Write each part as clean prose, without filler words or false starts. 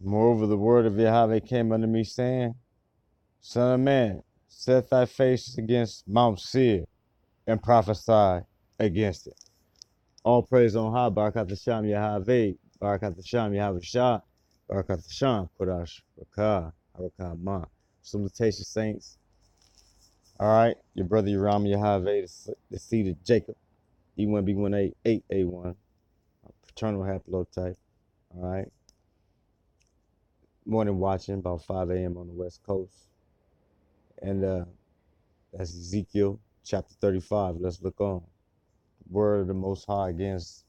Moreover, the word of Yahweh came unto me, saying, Son of man, set thy face against Mount Seir, and prophesy against it. All praise on high, Barakat Hashem Yahweh, Barakat Hashem Yahweh Shah, Barakat Hashem, Kodash, Rakah, Harakah Ma. Salutations, saints. All right, your brother Yeram Yahweh, the seed of Jacob, E1B18A1, paternal haplotype. All right. Morning watching, about 5 a.m. on the West Coast. And that's Ezekiel chapter 35. Let's look on. Word of the Most High against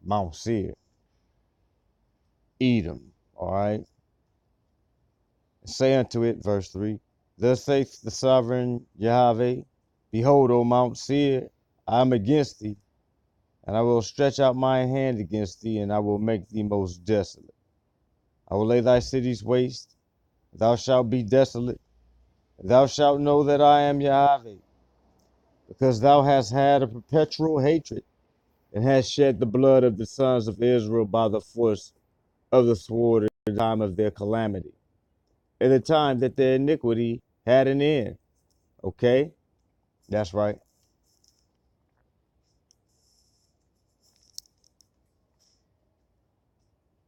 Mount Seir, Edom. All right. Say unto it, verse 3, Thus saith the sovereign Yahweh, Behold, O Mount Seir, I am against thee, and I will stretch out my hand against thee, and I will make thee most desolate. I will lay thy cities waste, thou shalt be desolate. Thou shalt know that I am Yahweh, because thou hast had a perpetual hatred, and hast shed the blood of the sons of Israel by the force of the sword in the time of their calamity, in the time that their iniquity had an end. Okay? That's right.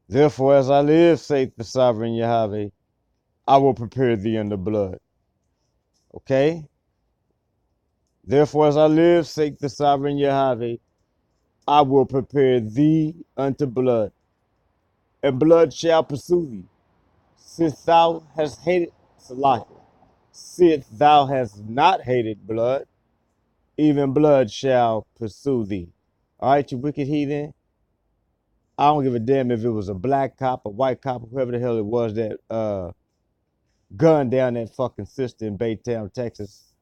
Therefore, as I live, saith the sovereign Yahweh, I will prepare thee unto blood. Okay? Therefore, as I live, saith the sovereign Yahweh, I will prepare thee unto blood, and blood shall pursue thee, since thou hast hated Salaki. Since thou hast not hated blood, even blood shall pursue thee. All right, you wicked heathen. I don't give a damn if it was a black cop, a white cop, whoever the hell it was that gunned down that fucking sister in Baytown, Texas.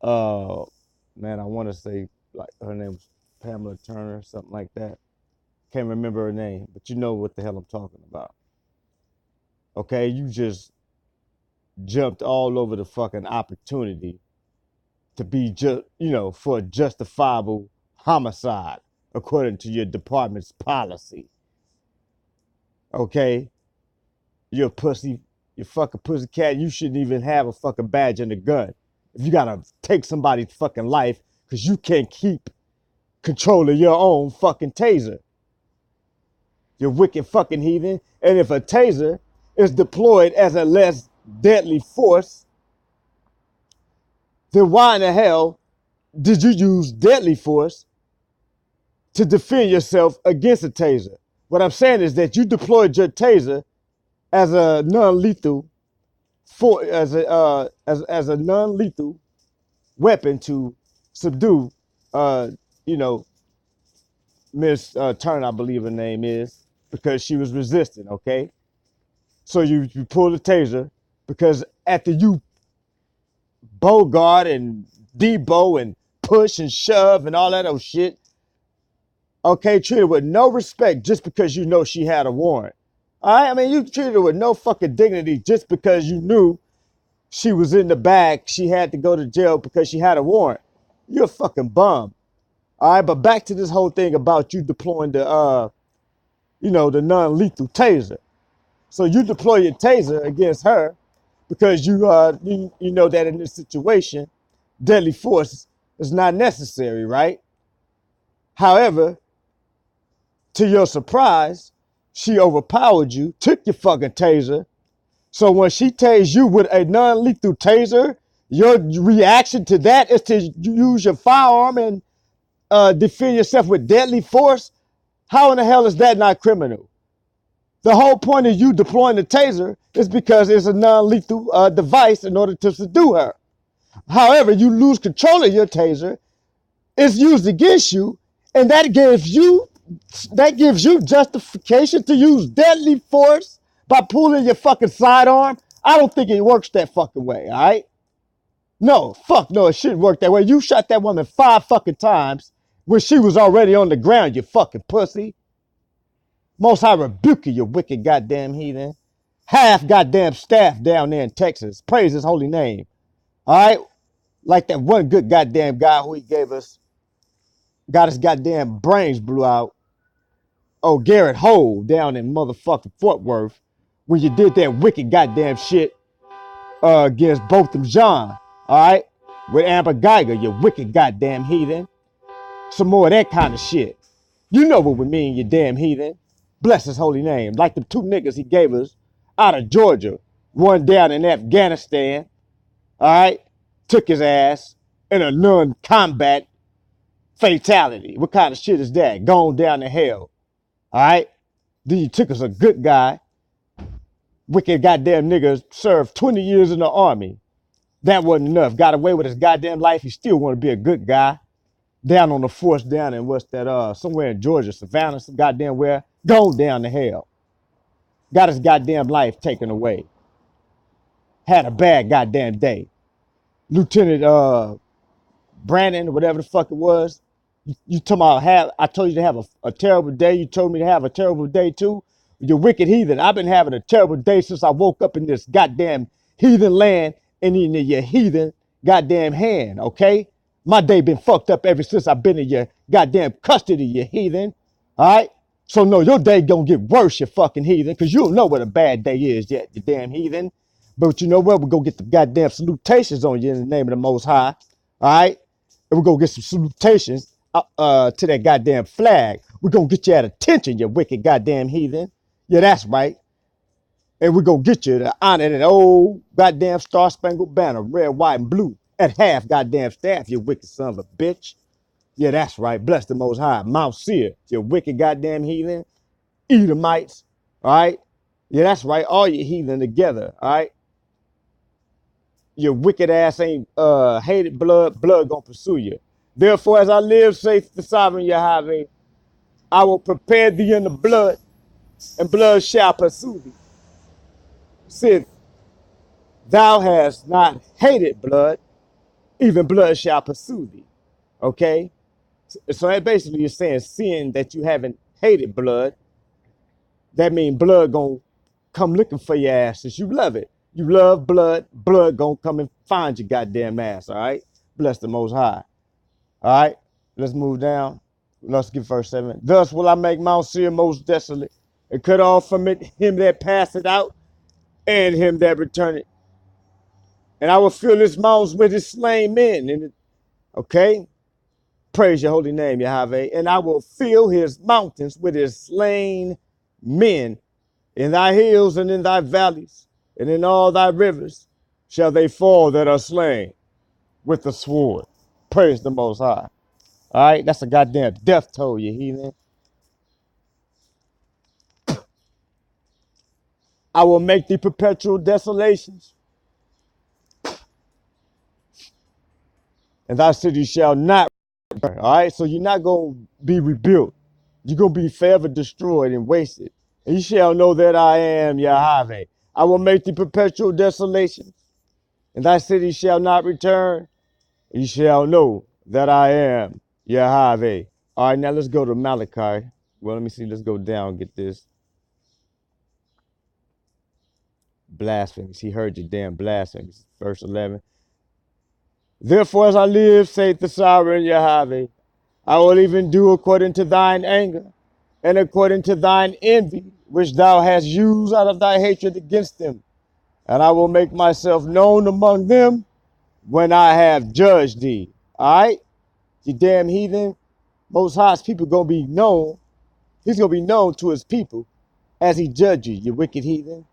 Man, I want to say like her name was Pamela Turner, something like that. Can't remember her name, but you know what the hell I'm talking about. Okay, you just jumped all over the fucking opportunity to be just, for a justifiable homicide, according to your department's policy. Okay? You're a pussy, you fucking pussycat. You shouldn't even have a fucking badge and a gun. If you gotta take somebody's fucking life because you can't keep control of your own fucking taser. You wicked fucking heathen. And if a taser is deployed as a less deadly force, then why in the hell did you use deadly force to defend yourself against a taser? What I'm saying is that you deployed your taser as a non-lethal as a non-lethal weapon to subdue Miss Turner, I believe her name is, because she was resisting, okay? So you pull the taser because after you bogart and debo and push and shove and all that old shit, okay, treat her with no respect just because you know she had a warrant. All right, I mean, you treated her with no fucking dignity just because you knew she was in the bag. She had to go to jail because she had a warrant. You're a fucking bum. All right, but back to this whole thing about you deploying the non-lethal taser. So you deploy your taser against her because you know that in this situation, deadly force is not necessary, right? However, to your surprise, she overpowered you, took your fucking taser. So when she tased you with a non-lethal taser, your reaction to that is to use your firearm and defend yourself with deadly force. How in the hell is that not criminal? The whole point of you deploying the taser is because it's a non-lethal device in order to subdue her. However, you lose control of your taser, it's used against you, and that gives you justification to use deadly force by pulling your fucking sidearm. I don't think it works that fucking way, all right? No, fuck no, it shouldn't work that way. You shot that woman 5 fucking times when she was already on the ground, you fucking pussy. Most High rebuke you, you wicked goddamn heathen. Half goddamn staff down there in Texas. Praise his holy name. All right? Like that one good goddamn guy who he gave us, got his goddamn brains blew out. Oh, Garrett Hole down in motherfucking Fort Worth when you did that wicked goddamn shit against Botham Jean. All right? With Amber Geiger, you wicked goddamn heathen. Some more of that kind of shit. You know what we mean, you damn heathen. Bless his holy name. Like the two niggas he gave us out of Georgia. One down in Afghanistan. All right? Took his ass in a non-combat fatality. What kind of shit is that? Gone down to hell. All right? Then you took us a good guy. Wicked goddamn nigga served 20 years in the army. That wasn't enough. Got away with his goddamn life. He still want to be a good guy. Down on the force down in what's that, somewhere in Georgia, Savannah, some goddamn where. Gone down to hell. Got his goddamn life taken away. Had a bad goddamn day. Lieutenant Brandon, whatever the fuck it was. You talking about I told you to have a terrible day. You told me to have a terrible day too. You wicked heathen. I've been having a terrible day since I woke up in this goddamn heathen land and in your heathen goddamn hand, okay? My day been fucked up ever since I've been in your goddamn custody, you heathen. All right? So no, your day gonna get worse, you fucking heathen, because you don't know what a bad day is yet, you damn heathen. But you know what? We're gonna get the goddamn salutations on you in the name of the Most High. All right? And we're gonna get some salutations to that goddamn flag. We're gonna get you at attention, you wicked goddamn heathen. Yeah, that's right. And we're gonna get you to honor that old goddamn Star Spangled Banner, red, white, and blue, at half goddamn staff, you wicked son of a bitch. Yeah, that's right. Bless the Most High. Mount Seir, you wicked goddamn heathen. Edomites, all right? Yeah, that's right. All you heathen together, all right? Your wicked ass ain't hated blood gonna pursue you. Therefore, as I live, saith the sovereign Yahweh, I will prepare thee in the blood, and blood shall pursue thee. Since thou hast not hated blood, even blood shall pursue thee. Okay? So that basically is saying sin that you haven't hated blood, that means blood gonna come looking for your ass since you love it. You love blood, blood gonna come and find your goddamn ass, all right? Bless the Most High. All right, let's move down. Let's get verse 7. Thus will I make Mount Seir most desolate, and cut off from it him that passeth out, and him that returneth. And I will fill his mountains with his slain men. Okay? Praise your holy name, Yahweh. And I will fill his mountains with his slain men. In thy hills and in thy valleys, and in all thy rivers, shall they fall that are slain with the sword. Praise the Most High. All right, that's a goddamn death toll, you heathen. I will make thee perpetual desolations, and thy city shall not return. All right, so you're not going to be rebuilt. You're going to be forever destroyed and wasted. And you shall know that I am Yahweh. I will make thee perpetual desolations, and thy city shall not return. You shall know that I am Yahweh. All right, now let's go to Malachi. Well, let me see. Let's go down and get this. Blasphemies. He heard your damn blasphemies. Verse 11. Therefore, as I live, saith the sovereign Yahweh, I will even do according to thine anger and according to thine envy, which thou hast used out of thy hatred against them. And I will make myself known among them when I have judged thee. All right? You damn heathen. Most High's people going to be known. He's going to be known to his people as he judges you, wicked heathen.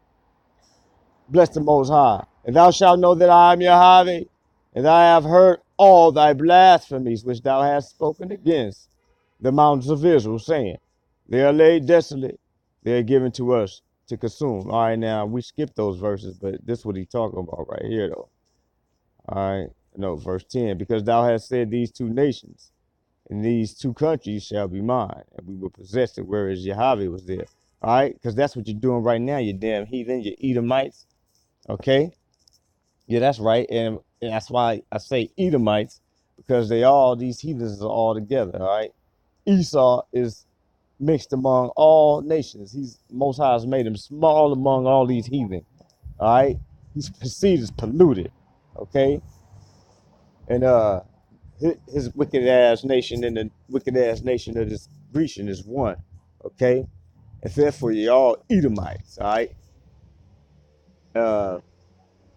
Bless the Most High. And thou shalt know that I am Yahweh, and I have heard all thy blasphemies which thou hast spoken against the mountains of Israel, saying, they are laid desolate, they are given to us to consume. All right, now we skipped those verses, but this is what he's talking about right here, though. All right, no, verse 10, because thou hast said these two nations and these two countries shall be mine, and we will possess it, whereas Yahweh was there. All right, because that's what you're doing right now, you damn heathen, you Edomites. Okay? Yeah, that's right. And that's why I say Edomites, because these heathens are all together, all right? Esau is mixed among all nations. He's Most High has made him small among all these heathen. All right, he's perceived as polluted. Okay, and his wicked ass nation and the wicked ass nation of this Grecian is one. Okay, and therefore you all Edomites. All right, uh,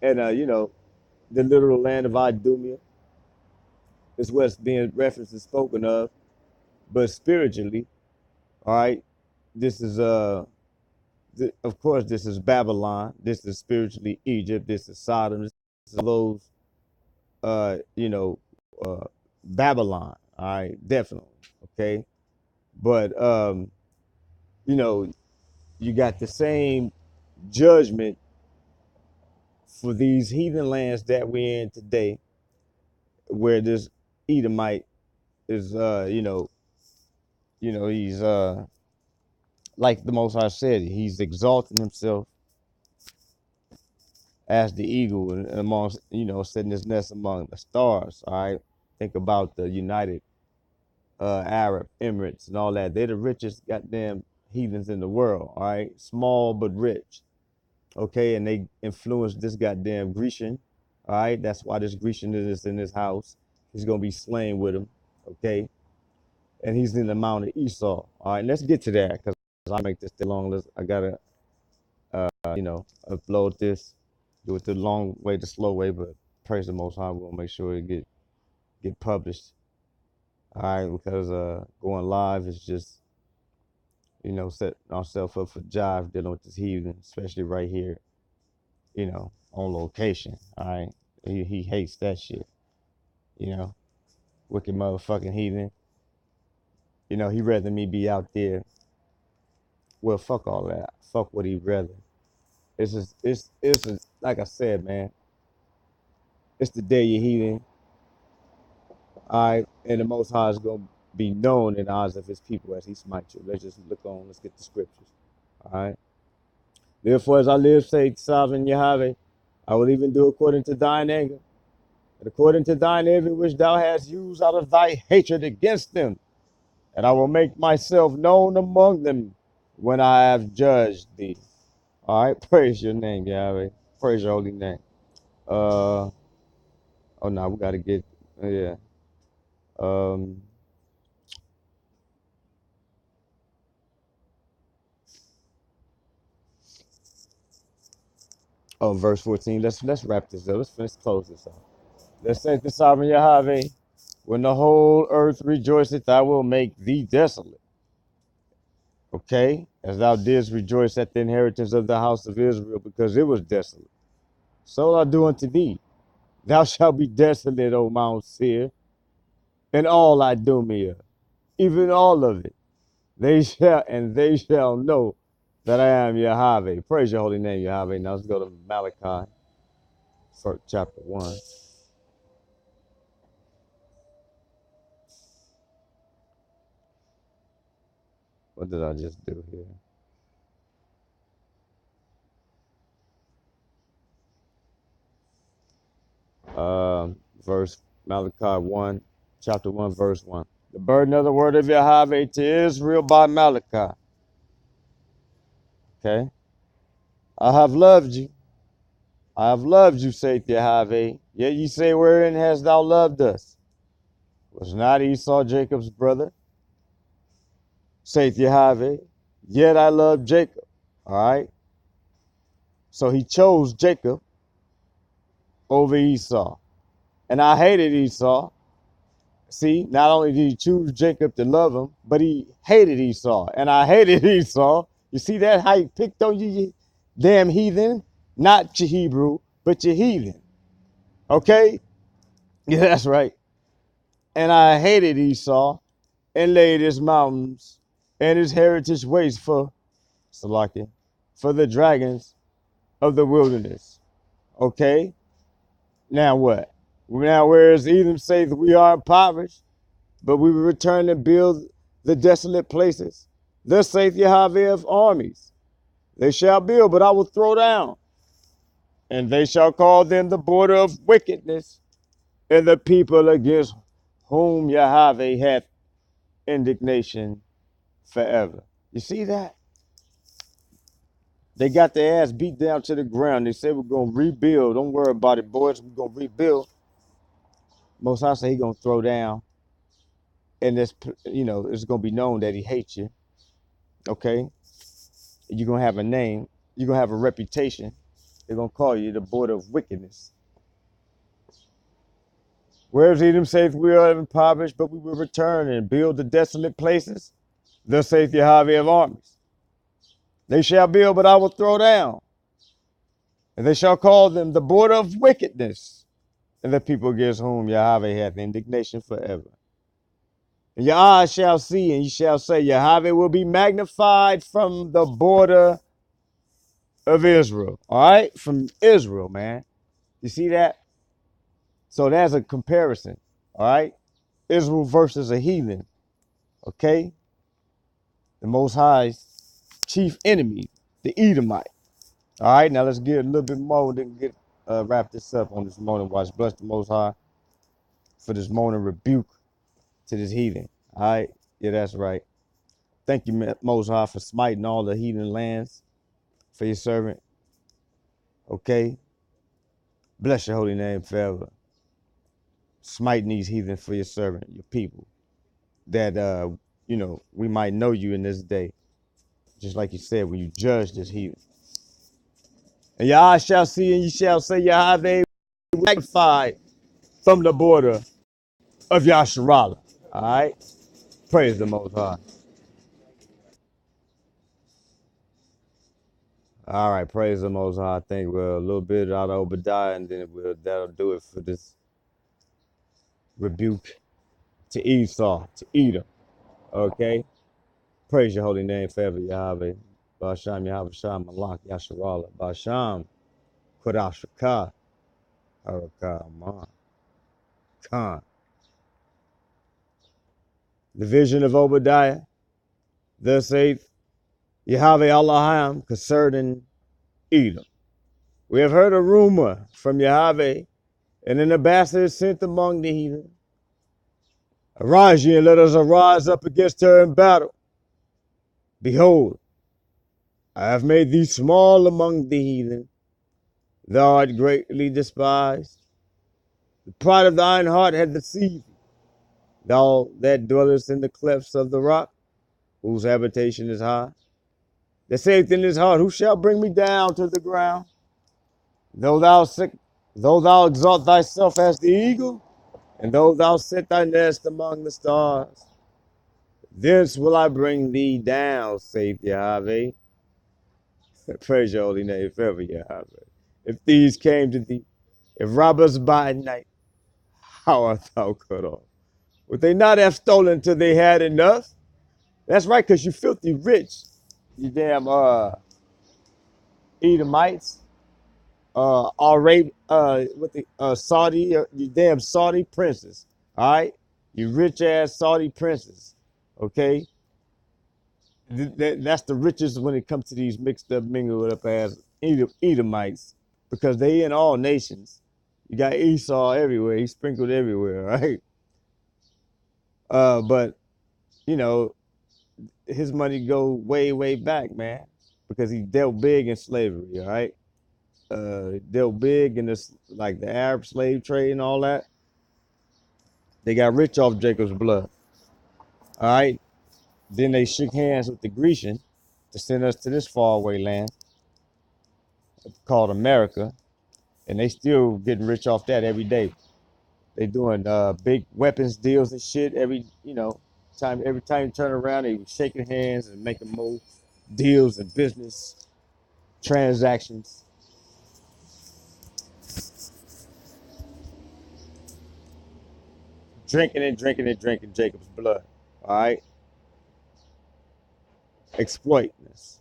and you know, the literal land of Idumea is what's being referenced and spoken of, but spiritually, all right, this is of course, this is Babylon. This is spiritually Egypt. This is Sodom. This is those, you know, uh, Babylon. All right, definitely. Okay, but you know, you got the same judgment for these heathen lands that we're in today, where this Edomite is, he's like the Most High said, he's exalting himself as the eagle and amongst, setting his nest among the stars. All right. Think about the United Arab Emirates and all that. They're the richest goddamn heathens in the world. All right. Small but rich. Okay. And they influenced this goddamn Grecian. All right. That's why this Grecian is in his house. He's going to be slain with him. Okay. And he's in the Mount of Esau. All right. Let's get to that because I make this long. I got to, upload this. Do it the long way, the slow way, but praise the Most High. We'll make sure it get published. All right, because going live is just, setting ourselves up for jive dealing with this heathen, especially right here, on location. All right, he hates that shit. Wicked motherfucking heathen. He'd rather me be out there. Well, fuck all that. Fuck what he'd rather. It's like I said, man. It's the day you heathen. All right, and the Most High is going to be known in the eyes of his people as he smites you. Let's just look on. Let's get the scriptures. All right. Therefore, as I live, saith sovereign Yahweh, I will even do according to thine anger, and according to thine envy which thou hast used out of thy hatred against them. And I will make myself known among them when I have judged thee. All right. Praise your name, Yahweh. Praise your holy name. Oh, no, we got to get, yeah. Verse 14. Let's wrap this up. Let's close this up. Let's say the sovereign Yahweh, when the whole earth rejoiceth, I will make thee desolate. Okay? As thou didst rejoice at the inheritance of the house of Israel, because it was desolate. So will I do unto thee. Thou shalt be desolate, O Mount Seir, and all Idumea, even all of it. They shall know that I am Yahweh. Praise your holy name, Yahweh. Now let's go to Malachi, chapter 1. What did I just do here? Malachi 1, chapter 1, verse 1. The burden of the word of Yahweh to Israel by Malachi. Okay. I have loved you. I have loved you, saith Yahweh. Yet ye say, wherein hast thou loved us? Was not Esau Jacob's brother? Saith Yahweh. Yet I love Jacob. All right. So he chose Jacob over Esau. And I hated Esau. See, not only did he choose Jacob to love him, but he hated Esau. And I hated Esau. You see that? How he picked on you, you damn heathen? Not your Hebrew, but your heathen. Okay? Yeah, that's right. And I hated Esau and laid his mountains and his heritage waste for Salakia, for the dragons of the wilderness. Okay? Now what? Now whereas Edom saith we are impoverished, but we will return and build the desolate places. Thus saith Yahweh of armies. They shall build, but I will throw down. And they shall call them the border of wickedness, and the people against whom Yahweh hath indignation forever. You see that? They got their ass beat down to the ground. They said, we're going to rebuild. Don't worry about it, boys. We're going to rebuild. Most High say he going to throw down. And it's, it's going to be known that he hates you. Okay? You're going to have a name. You're going to have a reputation. They're going to call you the border of wickedness. Whereas Edom saith, we are impoverished, but we will return and build the desolate places. Thus saith Yahweh of armies. They shall build, but I will throw down. And they shall call them the border of wickedness. And the people against whom Yahweh hath indignation forever. And your eyes shall see, and ye shall say, Yahweh will be magnified from the border of Israel. All right? From Israel, man. You see that? So that's a comparison. All right? Israel versus a heathen. Okay? The Most High's chief enemy, the Edomite. All right, now let's get a little bit more, then get wrap this up on this morning watch. Bless the Most High for this morning rebuke to this heathen. All right, yeah, that's right. Thank you, Most High, for smiting all the heathen lands for your servant. Okay, bless your holy name forever. Smiting these heathen for your servant, your people, that we might know you in this day, just like you said when you judge this heathen. And your eyes shall see, and ye shall say, Yahweh magnified from the border of Yasharallah. All right? Praise the Most High. All right, praise the Most High. I think we're a little bit out of Obadiah, and then that'll do it for this rebuke to Esau, to Edom. Okay? Praise your holy name forever, Yahweh. Basham Yahweh Sham Malak Yasharallah. Basham Kodashaka. Harakah Aman. Khan. The vision of Obadiah. Thus saith Yahweh Allaham concerning Edom. We have heard a rumor from Yahweh, and an ambassador sent among the heathen. Arise ye, and let us arise up against her in battle. Behold, I have made thee small among the heathen. Thou art greatly despised. The pride of thine heart hath deceived thee. Thou that dwellest in the clefts of the rock, whose habitation is high, that saith in his heart, who shall bring me down to the ground? Though thou exalt thyself as the eagle, and though thou set thy nest among the stars, thence will I bring thee down, saith Yahweh. Praise your holy name forever, Yahweh. If these came to thee, if robbers by night, how art thou cut off? Would they not have stolen till they had enough? That's right, because you filthy rich, you damn Edomites. Saudi, you damn Saudi princes. All right, you rich ass Saudi princes. Okay, that's the richest when it comes to these mixed up, mingled up ass Edomites, because they in all nations. You got Esau everywhere. He's sprinkled everywhere, right? But his money go way, way back, man, because he dealt big in slavery. All right. Dealt big in this, like the Arab slave trade and all that. They got rich off Jacob's blood. All right. Then they shook hands with the Grecian to send us to this faraway land called America, and they still getting rich off that every day. They doing big weapons deals and shit every time. Every time you turn around, they shaking hands and making more deals and business transactions. Drinking Jacob's blood. All right. Exploiting us.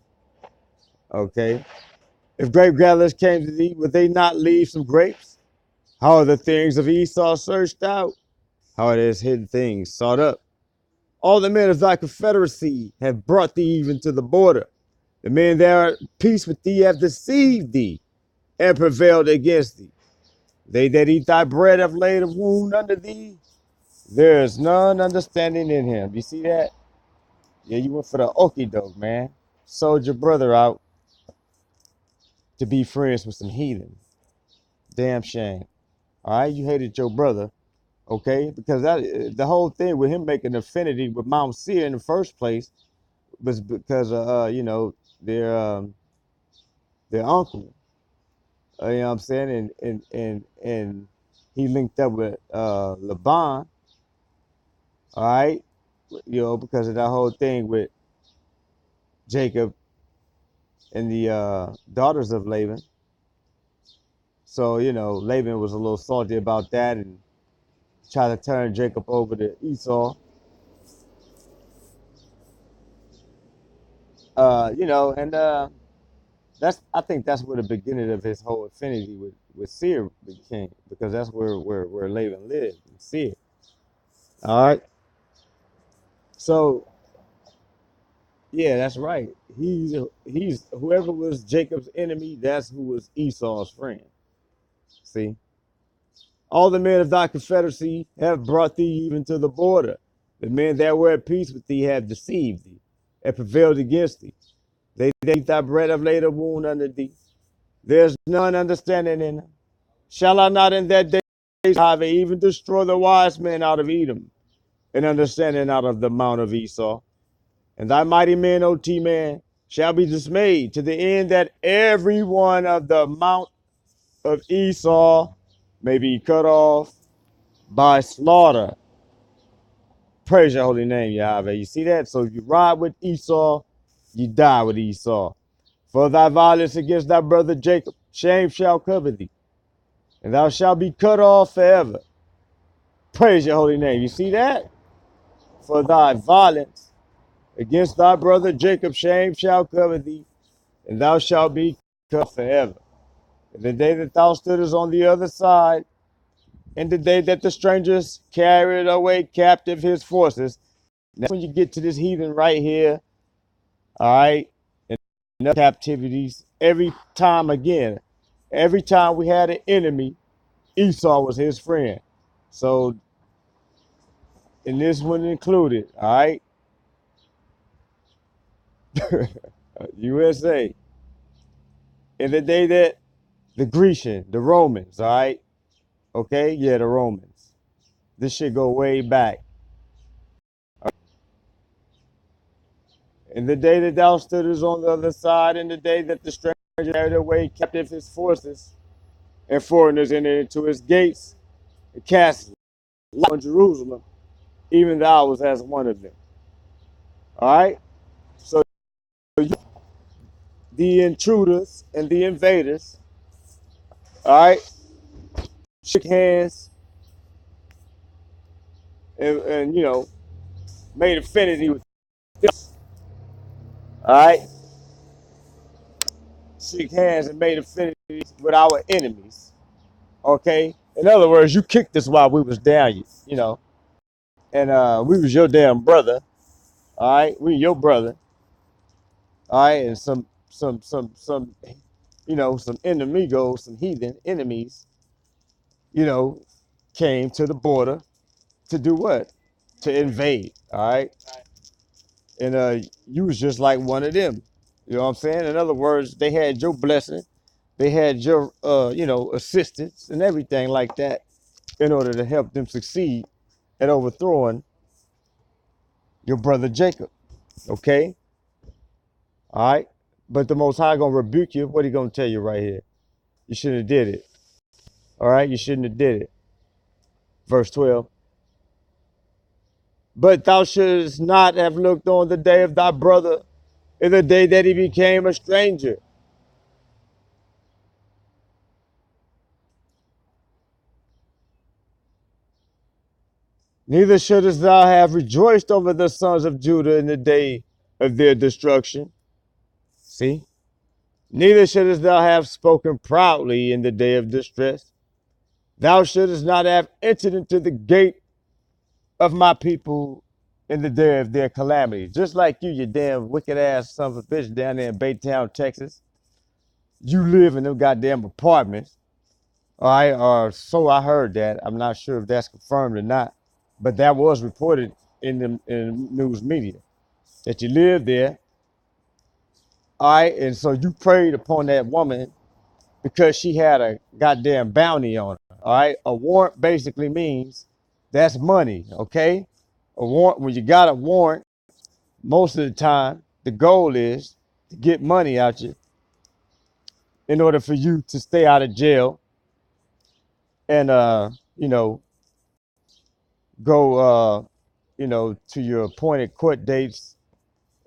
Okay. If grape gatherers came to thee, would they not leave some grapes? How are the things of Esau searched out? How are his hidden things sought up? All the men of thy confederacy have brought thee even to the border. The men there at peace with thee have deceived thee and prevailed against thee. They that eat thy bread have laid a wound under thee. There is none understanding in him. You see that? Yeah, you went for the okie doke, man. Sold your brother out to be friends with some heathen. Damn shame. All right, you hated your brother, okay? Because that the whole thing with him making affinity with Mount Seir in the first place was because of you know, their uncle. You know what I'm saying? And he linked up with Laban, all right? You know, because of that whole thing with Jacob and the daughters of Laban. So, you know, Laban was a little salty about that and tried to turn Jacob over to Esau. You know, and that's I think that's where the beginning of his whole affinity with Seir became, because that's where Laban lived, in Seir. All right. So yeah, that's right. He's whoever was Jacob's enemy, that's who was Esau's friend. See? All the men of thy confederacy have brought thee even to the border. The men that were at peace with thee have deceived thee and prevailed against thee. They that eat thy bread have laid a wound under thee. There's none understanding in them. Shall I not in that day, Yahweh, even destroy the wise men out of Edom, and understanding out of the mount of Esau? And thy mighty men, O T man, shall be dismayed, to the end that every one of the mount of Esau may be cut off by slaughter. Praise your holy name, Yahweh. You see that? So if you ride with Esau, you die with Esau. For thy violence against thy brother Jacob, shame shall cover thee, and thou shalt be cut off forever. Praise your holy name. You see that? For thy violence against thy brother Jacob, shame shall cover thee, and thou shalt be cut off forever. And the day that thou stoodest on the other side, and the day that the strangers carried away captive his forces. That's when you get to this heathen right here, all right? And the captivities, every time again, every time we had an enemy, Esau was his friend. So, and this one included, all right? USA. In the day that the Grecian, the Romans, all right? Okay? Yeah, the Romans. This shit go way back. In the day that thou stoodest on the other side, in the day that the stranger carried away captive his forces, and foreigners entered into his gates, and cast light on Jerusalem, even thou was as one of them. All right? So you, the intruders and the invaders, all right, shook hands and you know, made affinity with us. All right? Shook hands and made affinity with our enemies. Okay? In other words, you kicked us while we was down, you know, and we was your damn brother. All right? We your brother. All right? And some you know, some enemigos, some heathen enemies, you know, came to the border to do what? To invade. All right. And you was just like one of them. You know what I'm saying? In other words, they had your blessing, they had your you know, assistance and everything like that in order to help them succeed at overthrowing your brother Jacob. Okay? All right. But the Most High gonna rebuke you. What he gonna tell you right here? You shouldn't have did it. All right, you shouldn't have did it. Verse 12. But thou shouldst not have looked on the day of thy brother in the day that he became a stranger. Neither shouldst thou have rejoiced over the sons of Judah in the day of their destruction. See? Neither shouldst thou have spoken proudly in the day of distress. Thou shouldst not have entered into the gate of my people in the day of their calamity. Just like you damn wicked ass son of a bitch down there in Baytown, Texas. You live in them goddamn apartments. All right, or so I heard that. I'm not sure if that's confirmed or not, but that was reported in the news media. that you live there. All right, and so you preyed upon that woman because she had a goddamn bounty on her. All right, a warrant basically means that's money. Okay, a warrant, when you got a warrant, most of the time the goal is to get money out you in order for you to stay out of jail and you know, go to your appointed court dates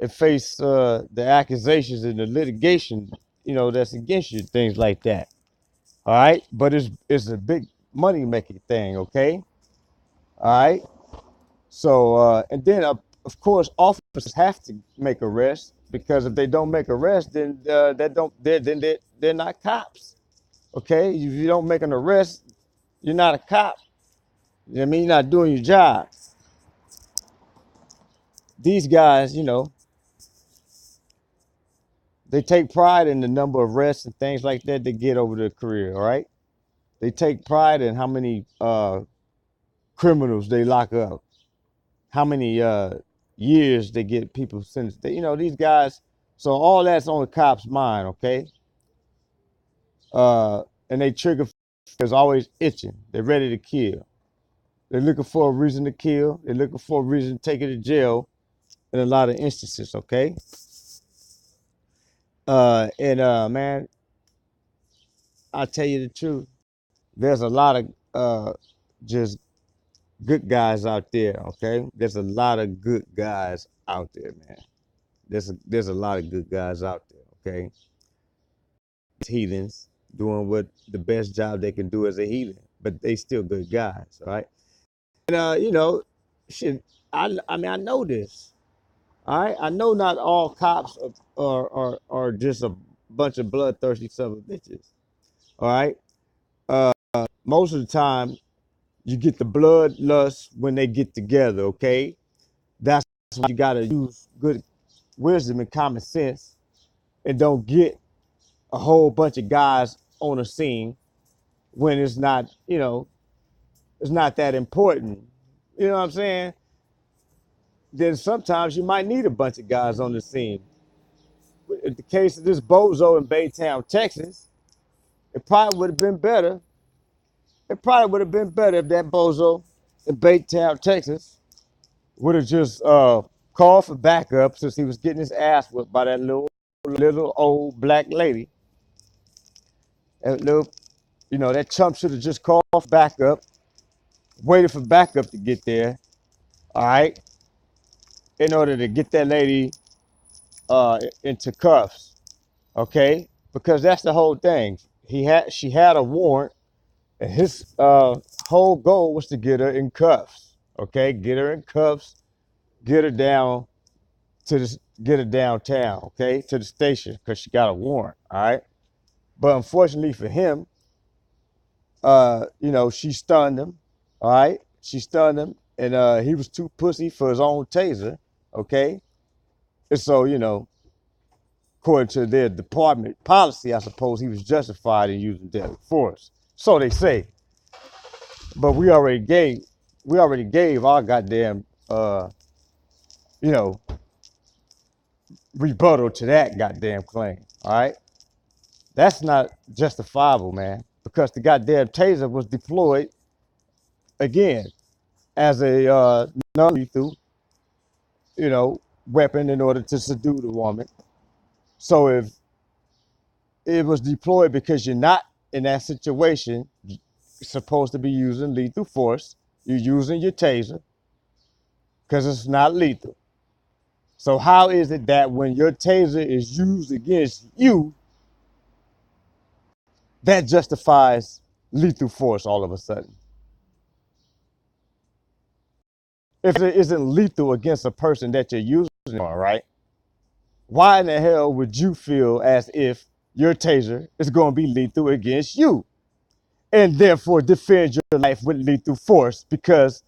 and face the accusations and the litigation, that's against you, things like that. All right, but it's a big money making thing. Okay, all right. So and then of course officers have to make arrests, because if they don't make arrests, then that don't they're not cops. Okay, if you don't make an arrest, you're not a cop. You know what I mean, you're not doing your job. These guys, they take pride in the number of arrests and things like that they get over their career. All right, they take pride in how many criminals they lock up, how many years they get people sentenced. These guys. So all that's on the cops' mind. Okay, and they trigger is always itching. They're ready to kill. They're looking for a reason to kill. They're looking for a reason to take you to jail in a lot of instances. Okay, and man, I tell you the truth. There's a lot of just good guys out there. Okay, there's a lot of good guys out there, man. There's a lot of good guys out there. Okay, heathens doing what the best job they can do as a heathen, but they still good guys. All right, and shit. I mean, I know this. All right, I know not all cops are just a bunch of bloodthirsty son of bitches. All right, most of the time you get the bloodlust when they get together. Okay, that's why you gotta use good wisdom and common sense, and don't get a whole bunch of guys on a scene when it's not, it's not that important. You know what I'm saying? Then sometimes you might need a bunch of guys on the scene. In the case of this bozo in Baytown, Texas, it probably would have been better. It probably would have been better if that bozo in Baytown, Texas, would have just called for backup, since he was getting his ass whipped by that little old black lady. That little, that chump should have just called for backup, waited for backup to get there. All right, in order to get that lady into cuffs. Okay, because that's the whole thing. She had a warrant, and his whole goal was to get her in cuffs. Okay, get her in cuffs, get her down get her downtown. Okay, to the station, because she got a warrant. All right, but unfortunately for him, she stunned him. All right, she stunned him, and he was too pussy for his own taser. Okay, and so according to their department policy, I suppose he was justified in using deadly force. So they say. But we already gave our goddamn you know, rebuttal to that goddamn claim. All right. That's not justifiable, man, because the goddamn taser was deployed again as a non-lethal, weapon in order to subdue the woman. So if it was deployed because you're not in that situation, you're supposed to be using lethal force, you're using your taser because it's not lethal. So how is it that when your taser is used against you, that justifies lethal force all of a sudden? If it isn't lethal against a person that you're using on, right? Why in the hell would you feel as if your taser is going to be lethal against you, and therefore defend your life with lethal force because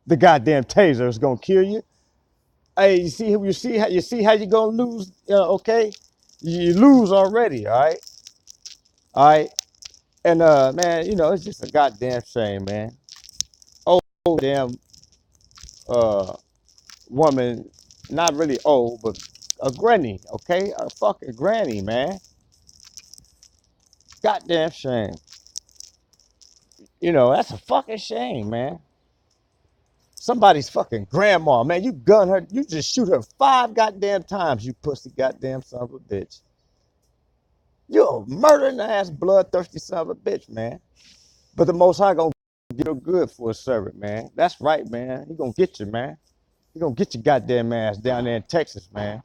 the goddamn taser is going to kill you? Hey, you see how you're going to lose, okay? You lose already, all right? All right? And man, it's just a goddamn shame, man. Oh, damn woman Not really old, but a granny, okay? A fucking granny, man. Goddamn shame. You know, that's a fucking shame, man. Somebody's fucking grandma, man. You gun her, you just shoot her 5 goddamn times, you pussy goddamn son of a bitch. You're a murdering ass, bloodthirsty son of a bitch, man. But the Most High gonna get her good for a servant, man. That's right, man. He gonna get you, man. He gonna get your goddamn ass down there in Texas, man.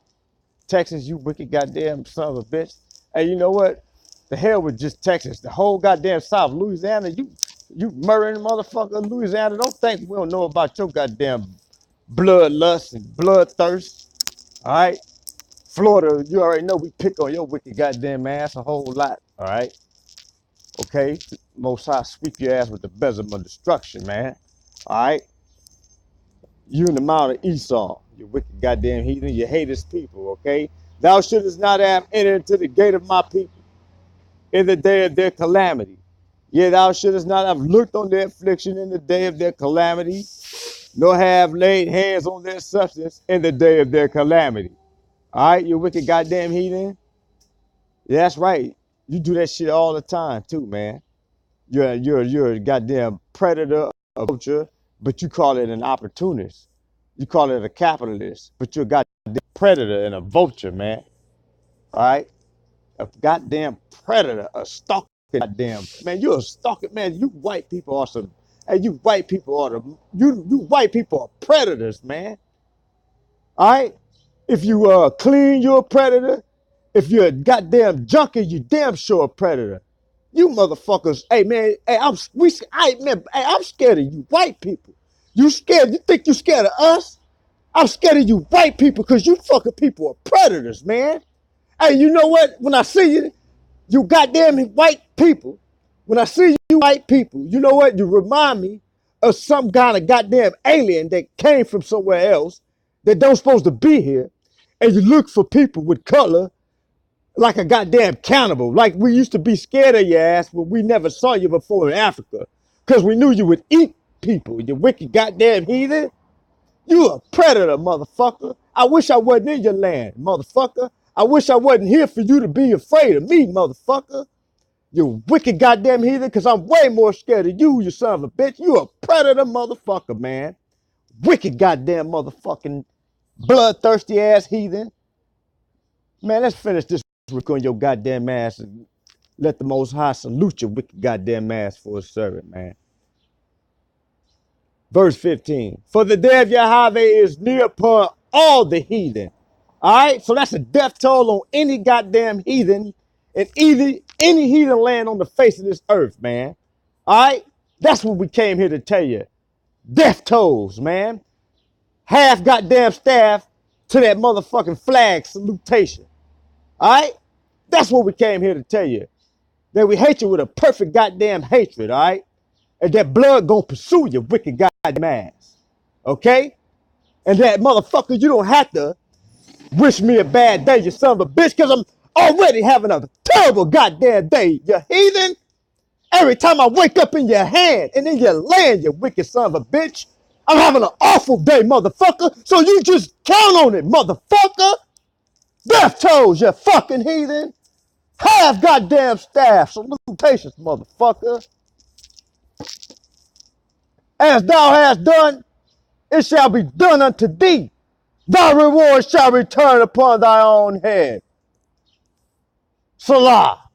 Texas, you wicked goddamn son of a bitch. Hey, you know what? The hell with just Texas. The whole goddamn South, Louisiana, you murdering motherfucker, Louisiana. Don't think we don't know about your goddamn bloodlust and bloodthirst. All right? Florida, you already know we pick on your wicked goddamn ass a whole lot. All right? Okay? Most High sweep your ass with the besom of destruction, man. All right? You in the mount of Esau, you wicked goddamn heathen, you hate his people, okay? Thou shouldest not have entered into the gate of my people in the day of their calamity. Yea, thou shouldest not have looked on their affliction in the day of their calamity, nor have laid hands on their substance in the day of their calamity. All right, you wicked goddamn heathen? Yeah, that's right. You do that shit all the time too, man. You're a goddamn predator, a vulture, but you call it an opportunist. You call it a capitalist, but you're a goddamn predator and a vulture, man. All right? A goddamn predator, a stalker, goddamn. Man, you're a stalker, man. You white people are some, hey, you white people are you white people are predators, man. All right? If you clean, you're a predator. If you're a goddamn junkie, you damn sure a predator. You motherfuckers, hey man, hey, I'm scared of you white people. You scared? You think you scared of us? I'm scared of you white people because you fucking people are predators, man. Hey, you know what? When I see you, you goddamn white people, when I see you white people, you know what? You remind me of some kind of goddamn alien that came from somewhere else that don't supposed to be here. And you look for people with color like a goddamn cannibal. Like we used to be scared of your ass when we never saw you before in Africa. Because we knew you would eat people, you wicked goddamn heathen. You a predator, motherfucker. I wish I wasn't in your land, motherfucker. I wish I wasn't here for you to be afraid of me, motherfucker. You wicked goddamn heathen, because I'm way more scared of you, you son of a bitch. You a predator, motherfucker, man. Wicked goddamn motherfucking bloodthirsty ass heathen. Man, let's finish this work on your goddamn ass and let the Most High salute your wicked goddamn ass for his servant, man. Verse 15. For the day of Yahweh is near upon all the heathen. All right? So that's a death toll on any goddamn heathen in any heathen land on the face of this earth, man. All right? That's what we came here to tell you. Death tolls, man. Half goddamn staff to that motherfucking flag salutation. All right? That's what we came here to tell you. That we hate you with a perfect goddamn hatred, all right? And that blood gonna pursue you, wicked goddamn ass. Okay? And that motherfucker, you don't have to wish me a bad day, you son of a bitch, because I'm already having a terrible goddamn day, you heathen. Every time I wake up in your hand and in your land, you wicked son of a bitch, I'm having an awful day, motherfucker. So you just count on it, motherfucker. Death tolls, you fucking heathen. Half goddamn staff, salutations, motherfucker. As thou hast done, it shall be done unto thee. Thy reward shall return upon thy own head. Salah.